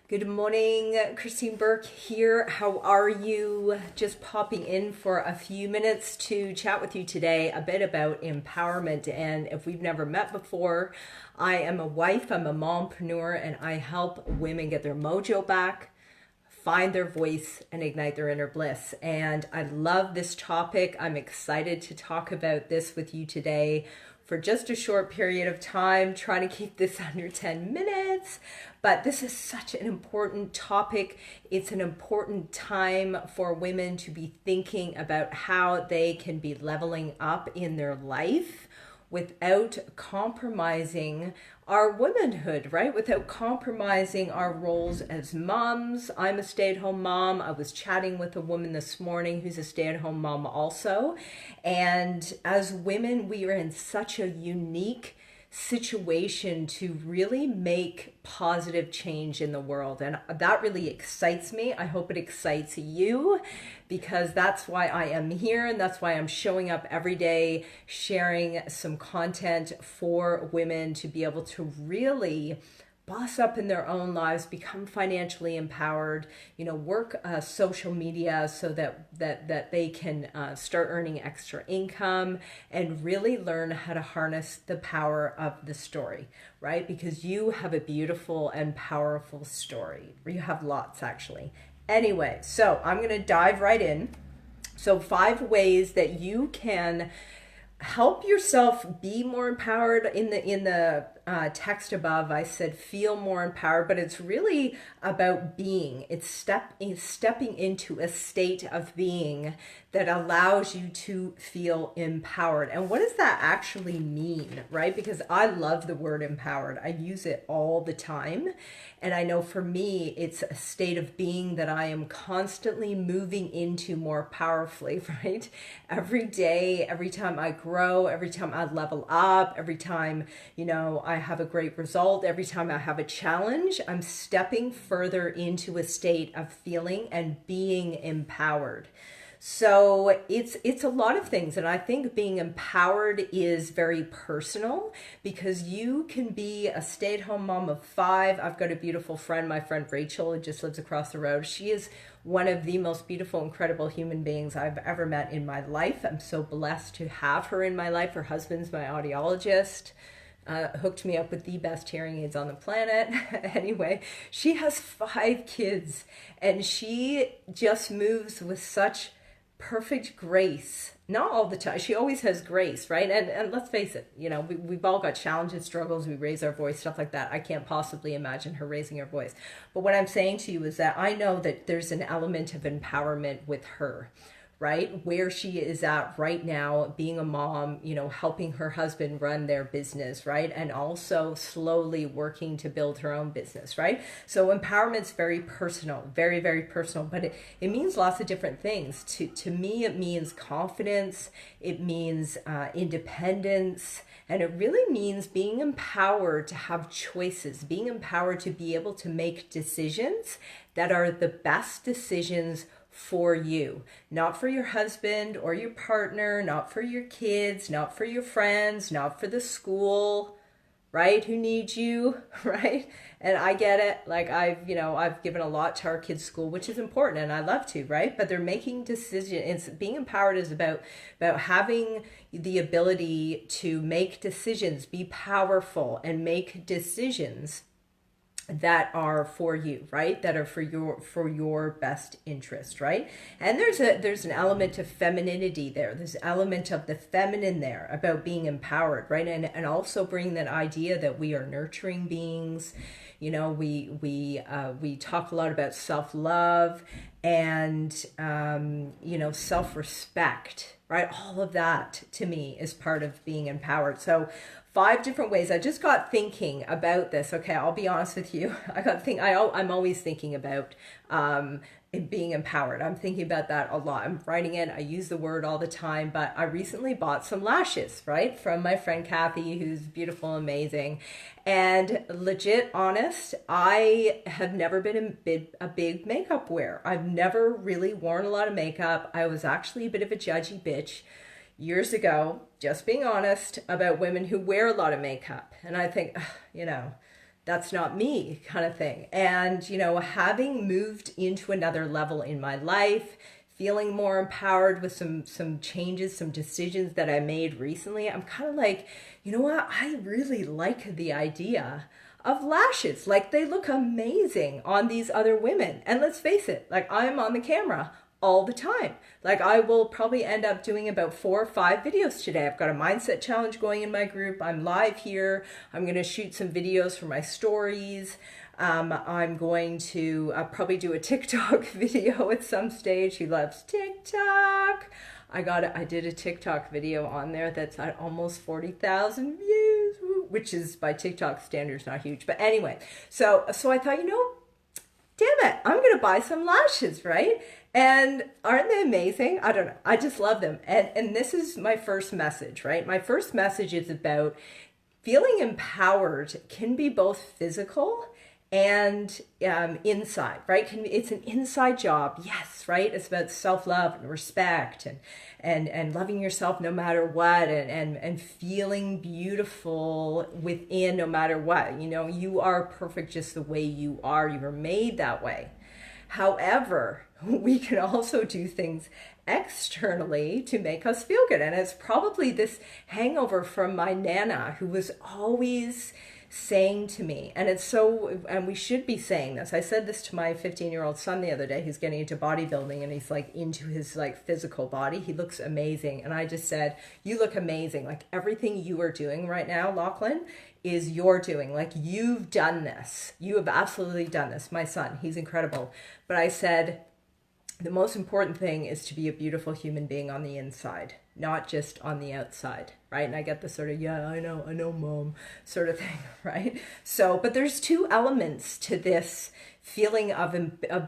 Good morning, Christine Burke here. How are you? Just popping in for a few minutes to chat with you today a bit about empowerment. And if we've never met before, I am a wife, I'm a mompreneur, and I help women get their mojo back, find their voice, and ignite their inner bliss. And I love this topic. I'm excited to talk about this with you today for just a short period of time, trying to keep this under 10 minutes. But this is such an important topic. It's an important time for women to be thinking about how they can be leveling up in their life without compromising our womanhood, right? Without compromising our roles as moms. I'm a stay-at-home mom. I was chatting with a woman this morning who's a stay-at-home mom also. And as women, we are in such a unique situation to really make positive change in the world, and that really excites me. I hope it excites you, because that's why I am here, and that's why I'm showing up every day sharing some content for women to be able to really boss up in their own lives, become financially empowered, work social media so that they can start earning extra income and really learn how to harness the power of the story, right? Because you have a beautiful and powerful story. You have lots, actually. Anyway, so I'm going to dive right in. So 5 ways that you can help yourself be more empowered. In the text above, I said feel more empowered, but it's really about being. It's stepping into a state of being that allows you to feel empowered. And what does that actually mean, right? Because I love the word empowered. I use it all the time. And I know for me, it's a state of being that I am constantly moving into more powerfully, right? Every day, every time I grow, every time I level up, every time, I have a great result, every time I have a challenge, I'm stepping further into a state of feeling and being empowered. So it's a lot of things, and I think being empowered is very personal, because you can be a stay-at-home mom of 5. I've got a beautiful friend, my friend Rachel, who just lives across the road. She is one of the most beautiful, incredible human beings I've ever met in my life. I'm so blessed to have her in my life. Her husband's my audiologist. Hooked me up with the best hearing aids on the planet. Anyway, she has 5 kids, and she just moves with such perfect grace. Not all the time. She always has grace, right? And let's face it, we've all got challenges, struggles, we raise our voice, stuff like that. I can't possibly imagine her raising her voice. But what I'm saying to you is that I know that there's an element of empowerment with her, right? Where she is at right now, being a mom, helping her husband run their business, right? And also slowly working to build her own business, right? So empowerment's very personal, very, very personal, but it means lots of different things. To me, it means confidence, it means independence, and it really means being empowered to have choices, being empowered to be able to make decisions that are the best decisions for you, not for your husband or your partner, not for your kids, not for your friends, not for the school, right? Who needs you, right? And I get it. Like I've given a lot to our kids' school, which is important, and I love to, right? But they're making decisions. Being empowered is about having the ability to make decisions, be powerful, and make decisions that are for you, right? That are for your best interest, right? And there's an element of femininity there. There's an element of the feminine there about being empowered, right? And also bringing that idea that we are nurturing beings. We talk a lot about self-love and self-respect, right? All of that to me is part of being empowered. So 5 different ways. I just got thinking about this. Okay, I'll be honest with you. I'm always thinking about being empowered. I'm thinking about that a lot. I'm writing it. I use the word all the time, but I recently bought some lashes, right? From my friend Kathy, who's beautiful, amazing. And legit honest, I have never been a big makeup wearer. I've never really worn a lot of makeup. I was actually a bit of a judgy bitch years ago, just being honest, about women who wear a lot of makeup. And I think, that's not me kind of thing. And, you know, having moved into another level in my life, feeling more empowered with some changes, some decisions that I made recently, I'm kind of like, you know what? I really like the idea of lashes. Like, they look amazing on these other women. And let's face it, like, I'm on the camera all the time. Like, I will probably end up doing about 4 or 5 videos today. I've got a mindset challenge going in my group. I'm live here. I'm going to shoot some videos for my stories. I'm going to probably do a TikTok video at some stage. Who loves TikTok? I did a TikTok video on there that's at almost 40,000 views, which is by TikTok standards not huge. But anyway, so I thought, you know, damn it, I'm going to buy some lashes, right? And aren't they amazing? I don't know. I just love them. And this is my first message, right? My first message is about feeling empowered can be both physical and inside, right? It's an inside job, yes, right? It's about self-love and respect and loving yourself no matter what, and feeling beautiful within no matter what. You know, you are perfect just the way you are. You were made that way. However, we can also do things externally to make us feel good. And it's probably this hangover from my Nana, who was always saying to me, and we should be saying this. I said this to my 15-year-old son the other day. He's getting into bodybuilding and he's like into his like physical body. He looks amazing. And I just said, you look amazing. Like, everything you are doing right now, Lachlan, is you're doing. Like, you've done this. You have absolutely done this. My son, he's incredible. But I said, the most important thing is to be a beautiful human being on the inside, not just on the outside, right? And I get the sort of, yeah, I know, mom, sort of thing, right? So, but there's 2 elements to this feeling of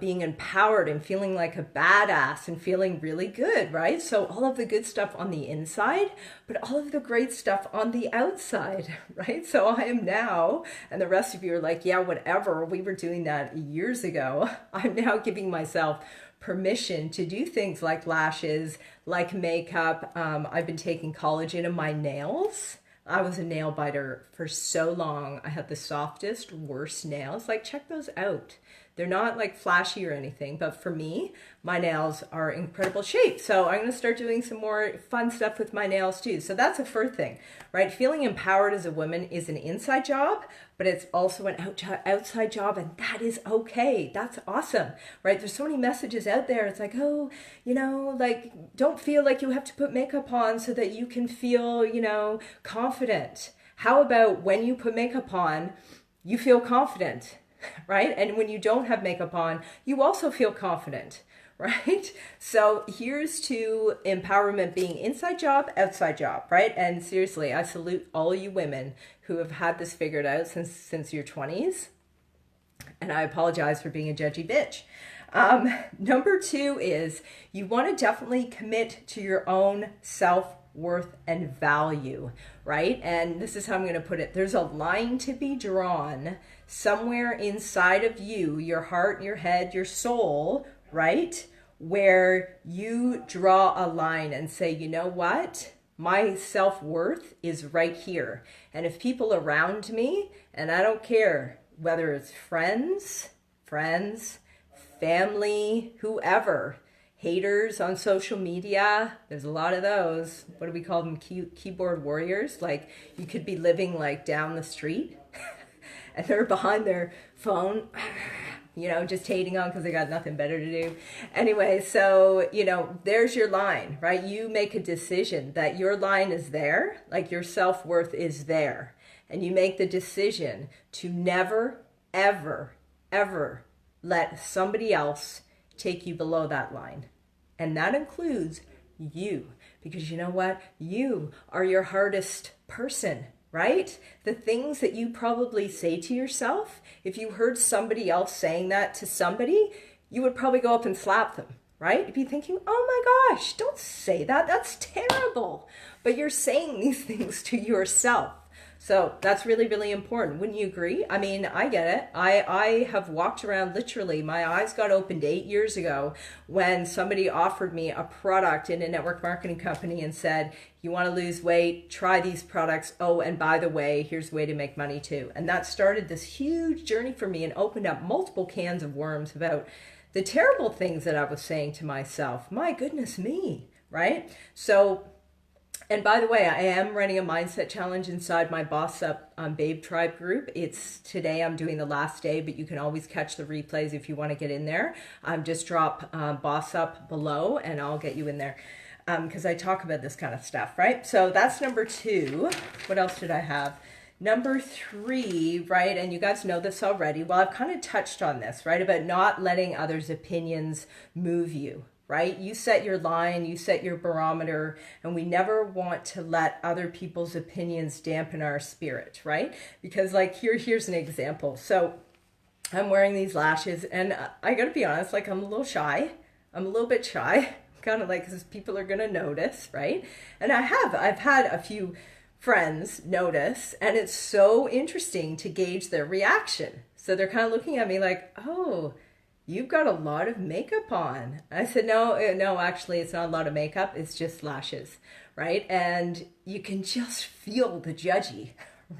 being empowered and feeling like a badass and feeling really good, right? So all of the good stuff on the inside, but all of the great stuff on the outside, right? So I am now, and the rest of you are like, yeah, whatever, we were doing that years ago. I'm now giving myself permission to do things like lashes, like makeup. I've been taking collagen in my nails. I was a nail biter for so long. I had the softest, worst nails. Like, check those out. They're not like flashy or anything, but for me, my nails are in incredible shape. So I'm going to start doing some more fun stuff with my nails too. So that's a first thing, right? Feeling empowered as a woman is an inside job, but it's also an outside job, and that is okay. That's awesome, right? There's so many messages out there. It's like, oh, you know, like, don't feel like you have to put makeup on so that you can feel, you know, confident. How about when you put makeup on, you feel confident, right? And when you don't have makeup on, you also feel confident, right? So here's to empowerment being inside job, outside job, right? And seriously, I salute all you women who have had this figured out since your 20s. And I apologize for being a judgy bitch. Number 2 is you want to definitely commit to your own self-worth and value, right? And this is how I'm going to put it. There's a line to be drawn somewhere inside of you, your heart, your head, your soul, right? Where you draw a line and say, you know what? My self-worth is right here. And if people around me, and I don't care whether it's friends, family, whoever, haters on social media, there's a lot of those. What do we call them? Keyboard warriors. Like, you could be living like down the street and they're behind their phone, you know, just hating on because they got nothing better to do. Anyway, so, you know, there's your line, right? You make a decision that your line is there, like your self-worth is there. And you make the decision to never, ever, ever let somebody else take you below that line. And that includes you, because you know what? You are your hardest person, right? The things that you probably say to yourself, if you heard somebody else saying that to somebody, you would probably go up and slap them, right? You'd be thinking, oh my gosh, don't say that. That's terrible. But you're saying these things to yourself. So that's really, really important. Wouldn't you agree? I mean, I get it. I have walked around literally, my eyes got opened 8 years ago when somebody offered me a product in a network marketing company and said, you want to lose weight, try these products. Oh, and by the way, here's a way to make money too. And that started this huge journey for me and opened up multiple cans of worms about the terrible things that I was saying to myself. My goodness me, right? So, and by the way, I am running a mindset challenge inside my Boss Up Babe Tribe group. It's today, I'm doing the last day, but you can always catch the replays if you want to get in there. Just drop Boss Up below and I'll get you in there because I talk about this kind of stuff, right? So that's number 2. What else did I have? Number 3, right? And you guys know this already. Well, I've kind of touched on this, right? About not letting others' opinions move you. Right? You set your line, you set your barometer, and we never want to let other people's opinions dampen our spirit, right? Because like here's an example. So I'm wearing these lashes and I gotta be honest, like I'm a little shy. I'm a little bit shy, kind of like, because people are gonna notice, right? And I've had a few friends notice, and it's so interesting to gauge their reaction. So they're kind of looking at me like, oh, you've got a lot of makeup on. I said, no, actually it's not a lot of makeup. It's just lashes, right? And you can just feel the judgy,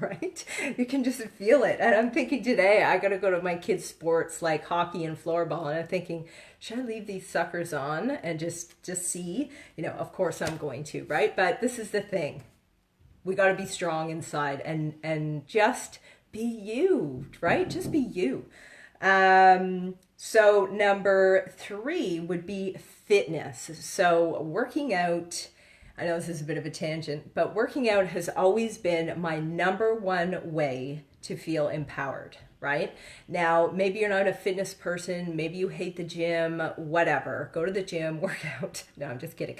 right? You can just feel it. And I'm thinking today, I got to go to my kids' sports like hockey and floorball. And I'm thinking, should I leave these suckers on and just see? You know, of course I'm going to, right? But this is the thing. We got to be strong inside and just be you, right? Just be you. So number 3 would be fitness. So working out, I know this is a bit of a tangent, but working out has always been my number 1 way to feel empowered, right? Now, maybe you're not a fitness person, maybe you hate the gym, whatever. Go to the gym, work out. No, I'm just kidding.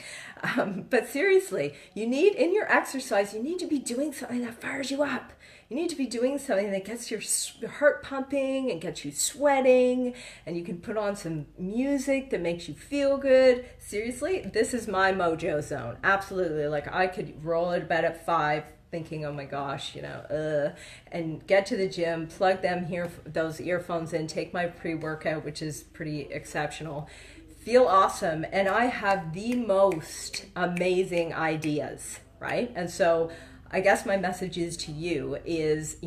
But seriously, in your exercise, you need to be doing something that fires you up. You need to be doing something that gets your heart pumping and gets you sweating, and you can put on some music that makes you feel good. Seriously, this is my mojo zone. Absolutely. Like I could roll out of bed at 5 thinking, oh my gosh, and get to the gym, plug those earphones in, take my pre-workout, which is pretty exceptional, feel awesome. And I have the most amazing ideas, right? And so I guess my message is to you is,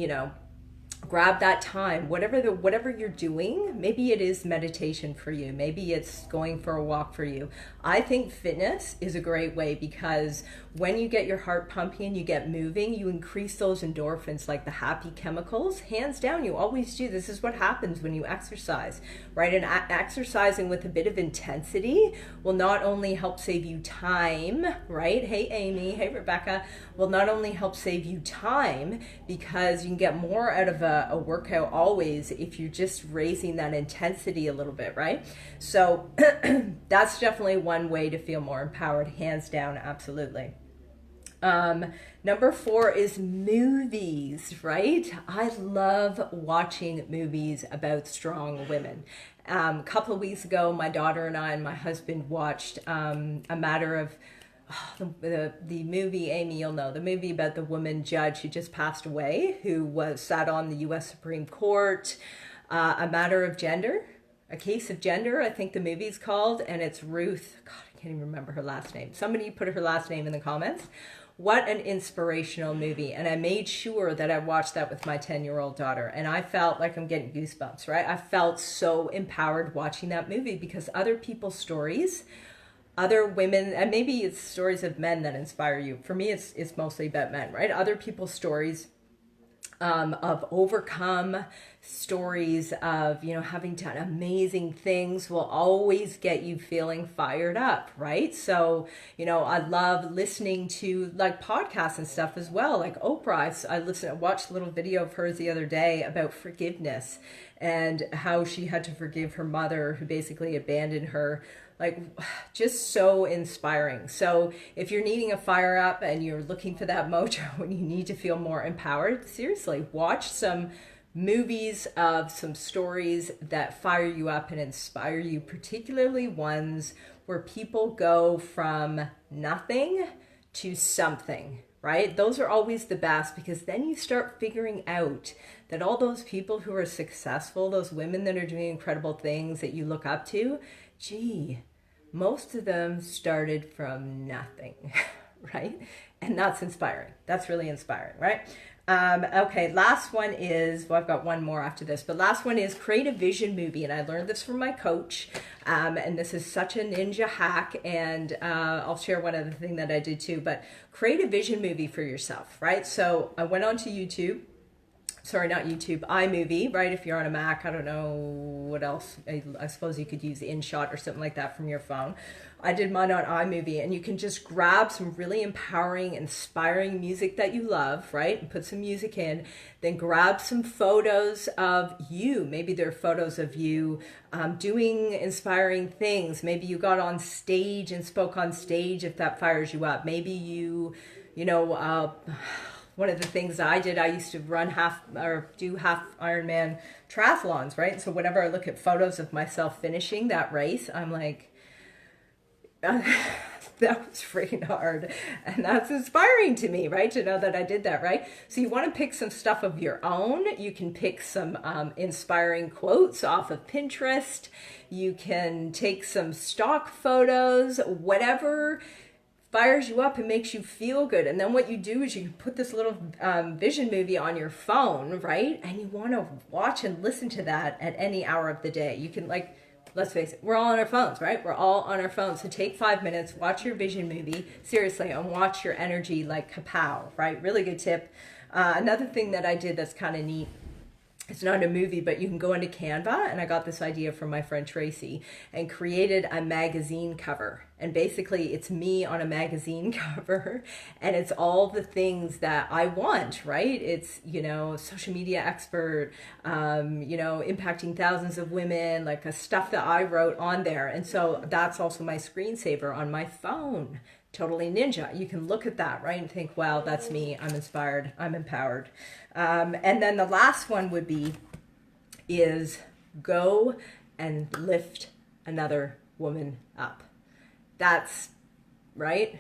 grab that time, whatever you're doing. Maybe it is meditation for you. Maybe it's going for a walk for you. I think fitness is a great way because when you get your heart pumping and you get moving, you increase those endorphins, like the happy chemicals. Hands down, you always do. This is what happens when you exercise, right? And exercising with a bit of intensity will not only help save you time, right? Hey, Amy. Hey, Rebecca. Will not only help save you time because you can get more out of a workout always if you're just raising that intensity a little bit, right? So that's definitely one way to feel more empowered, hands down, absolutely. Number 4 is movies, right? I love watching movies about strong women. A couple of weeks ago, my daughter and I and my husband watched A Matter of the movie, Amy, you'll know, the movie about the woman judge who just passed away, who sat on the U.S. Supreme Court, A Matter of Gender, A Case of Gender, I think the movie's called, and it's Ruth, God, I can't even remember her last name. Somebody put her last name in the comments. What an inspirational movie. And I made sure that I watched that with my 10-year-old daughter. And I felt like I'm getting goosebumps, right? I felt so empowered watching that movie because other people's stories, other women, and maybe it's stories of men that inspire you. For me, it's mostly about men, right? Other people's stories of overcome, stories of, having done amazing things will always get you feeling fired up, right? So, I love listening to like podcasts and stuff as well. Like Oprah, I watched a little video of hers the other day about forgiveness and how she had to forgive her mother who basically abandoned her. Like, just so inspiring. So if you're needing a fire up and you're looking for that mojo and you need to feel more empowered, seriously, watch some movies of some stories that fire you up and inspire you, particularly ones where people go from nothing to something, right? Those are always the best, because then you start figuring out that all those people who are successful, those women that are doing incredible things that you look up to, gee, most of them started from nothing, right? And that's inspiring. That's really inspiring, right? Okay, last one is, well, I've got one more after this, but last one is create a vision movie. And I learned this from my coach. And this is such a ninja hack. And I'll share one other thing that I did too, but create a vision movie for yourself, right? So I went onto YouTube. Sorry, not YouTube, iMovie, right? If you're on a Mac, I don't know what else. I suppose you could use InShot or something like that from your phone. I did mine on iMovie, and you can just grab some really empowering, inspiring music that you love, right? And put some music in, then grab some photos of you. Maybe there are photos of you doing inspiring things. Maybe you got on stage and spoke on stage, if that fires you up. Maybe you know, one of the things I did, I used to do half Ironman triathlons, right? So whenever I look at photos of myself finishing that race, I'm like, that was freaking hard. And that's inspiring to me, right? To know that I did that, right? So you want to pick some stuff of your own. You can pick some inspiring quotes off of Pinterest. You can take some stock photos, whatever fires you up and makes you feel good. And then what you do is you put this little vision movie on your phone, right? And you want to watch and listen to that at any hour of the day. You can, like, let's face it, we're all on our phones, right? We're all on our phones. So take 5 minutes, watch your vision movie, seriously, and watch your energy like kapow, right? Really good tip. Another thing that I did that's kind of neat, it's not a movie, but you can go into Canva, and I got this idea from my friend Tracy, and created a magazine cover. And basically it's me on a magazine cover, and it's all the things that I want, right? It's, you know, social media expert, you know, impacting thousands of women, like stuff that I wrote on there. And so that's also my screensaver on my phone. Totally ninja. You can look at that, right, and think, wow, that's me. I'm inspired. I'm empowered. And then the last one would be is go and lift another woman up. That's right.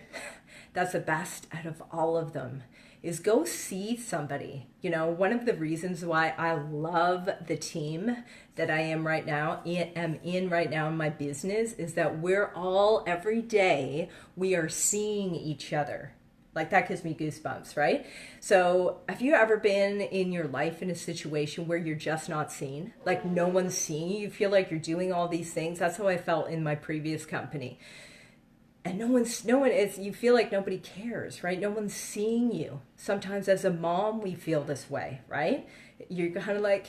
That's the best out of all of them, is go see somebody. You know, one of the reasons why I love the team that I am right now, in right now in my business, is that we're all, every day, we are seeing each other. Like, that gives me goosebumps, right? So have you ever been in your life in a situation where you're just not seen? Like, no one's seeing you. You feel like you're doing all these things. That's how I felt in my previous company. And no one is, you feel like nobody cares, right? No one's seeing you. Sometimes as a mom, we feel this way, right? You're kind of like,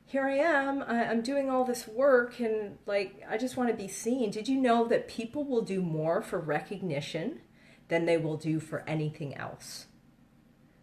here I am, I'm doing all this work, and like, I just want to be seen. Did you know that people will do more for recognition than they will do for anything else?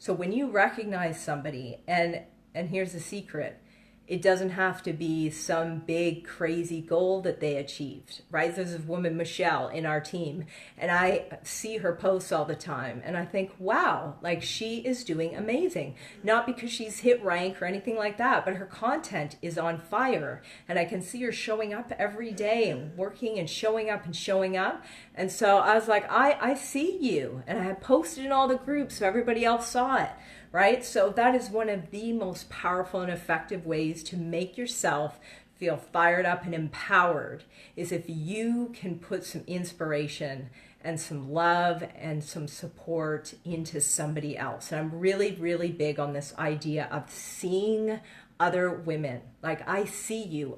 So when you recognize somebody, and here's the secret, it doesn't have to be some big crazy goal that they achieved, right? There's this woman, Michelle, in our team, and I see her posts all the time, and I think, wow, like, she is doing amazing. Not because she's hit rank or anything like that, but her content is on fire, and I can see her showing up every day and working and showing up and showing up. And so I was like, I see you, and I had posted in all the groups so everybody else saw it. Right? So that is one of the most powerful and effective ways to make yourself feel fired up and empowered, is if you can put some inspiration and some love and some support into somebody else. And I'm really, really big on this idea of seeing other women. Like, I see you,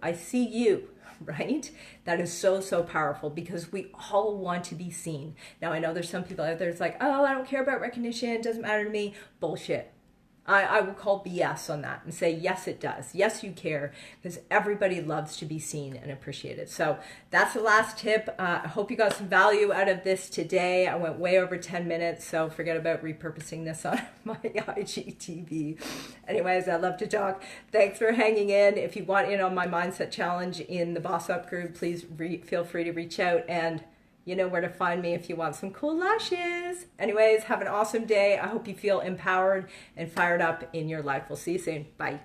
right? That is so, so powerful, because we all want to be seen. Now, I know there's some people out there that's like, oh, I don't care about recognition, it doesn't matter to me. Bullshit. I will call BS on that and say, yes, it does. Yes, you care, because everybody loves to be seen and appreciated. So that's the last tip. I hope you got some value out of this today. I went way over 10 minutes, so forget about repurposing this on my IGTV. Anyways, I love to talk. Thanks for hanging in. If you want in on my Mindset Challenge in the Boss Up group, please feel free to reach out, and you know where to find me if you want some cool lashes. Anyways, have an awesome day. I hope you feel empowered and fired up in your life. We'll see you soon. Bye.